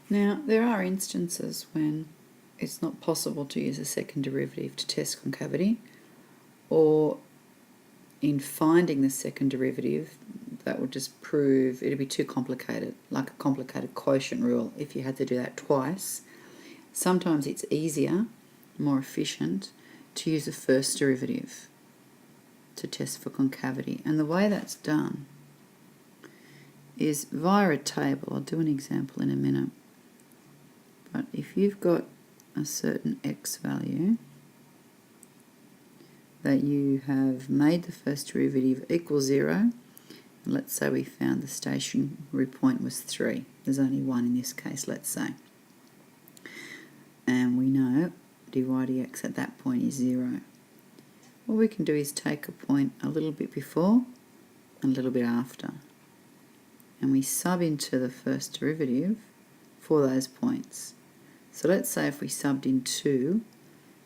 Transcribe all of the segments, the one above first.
Now, there are instances when it's not possible to use a second derivative to test concavity, or in finding the second derivative, that would just prove it'd be too complicated, like a complicated quotient rule if you had to do that twice. Sometimes it's easier, more efficient, to use a first derivative to test for concavity. And the way that's done is via a table. I'll do an example in a minute. But if you've got a certain x value that you have made the first derivative equal 0, and let's say we found the stationary point was 3. There's only one in this case, let's say. And we know dy dx at that point is 0. What we can do is take a point a little bit before and a little bit after, and we sub into the first derivative for those points. So let's say if we subbed in 2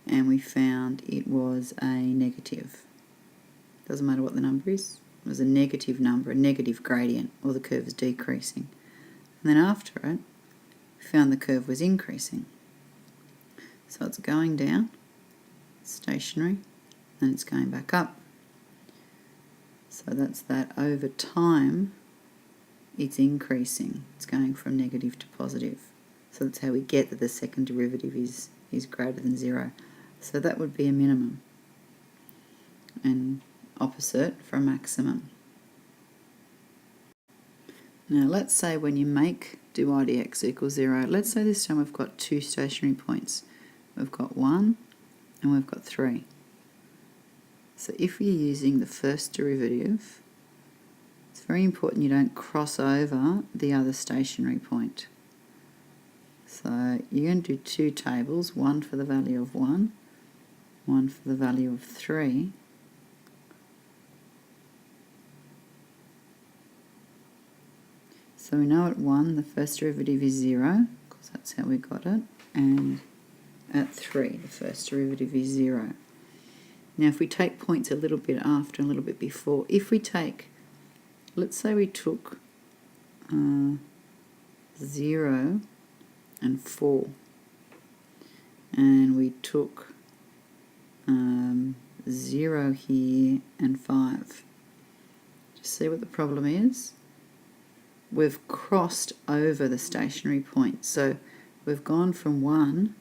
and we found it was a negative. Doesn't matter what the number is. It was a negative number, a negative gradient, or the curve is decreasing. And then after it, we found the curve was increasing. So it's going down, stationary, and it's going back up. So that's that over time it's increasing. It's going from negative to positive. So that's how we get that the second derivative is greater than 0. So that would be a minimum, and opposite for a maximum. Now let's say when you make dy dx equals 0, let's say this time we've got two stationary points. We've got 1 and we've got 3. So if you're using the first derivative, it's very important you don't cross over the other stationary point. So you're going to do two tables, one for the value of 1, one for the value of 3. So we know at 1 the first derivative is 0, because that's how we got it, and at 3 the first derivative is 0. Now if we take points a little bit after and a little bit before, if we take, let's say we took 0 and 4, and we took 0 here and 5. Just see what the problem is? We've crossed over the stationary point. So we've gone from 1,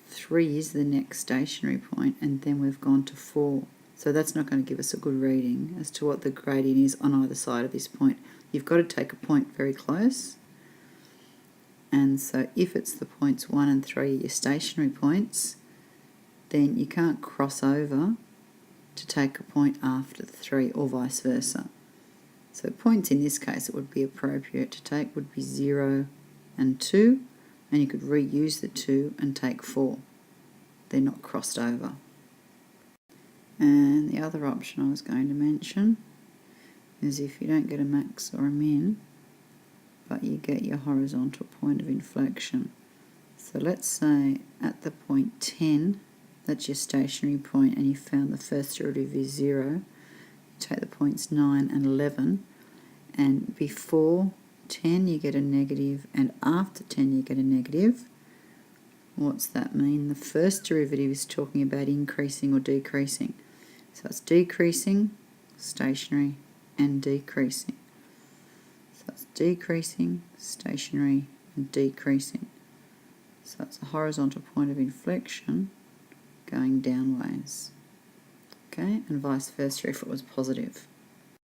3 is the next stationary point, and then we've gone to 4. So that's not going to give us a good reading as to what the gradient is on either side of this point. You've got to take a point very close. And so if it's the points 1 and 3, your stationary points, then you can't cross over to take a point after the 3, or vice versa. So points in this case it would be appropriate to take would be 0 and 2, and you could reuse the 2 and take 4. They're not crossed over. And the other option I was going to mention is if you don't get a max or a min, but you get your horizontal point of inflection. So let's say at the point 10, that's your stationary point, and you found the first derivative is 0. You take the points 9 and 11, and before 10 you get a negative, and after 10 you get a negative. What's that mean? The first derivative is talking about increasing or decreasing. So it's decreasing, stationary, and decreasing. So it's decreasing, stationary, and decreasing. So it's a horizontal point of inflection going downwards. Okay, and vice versa if it was positive.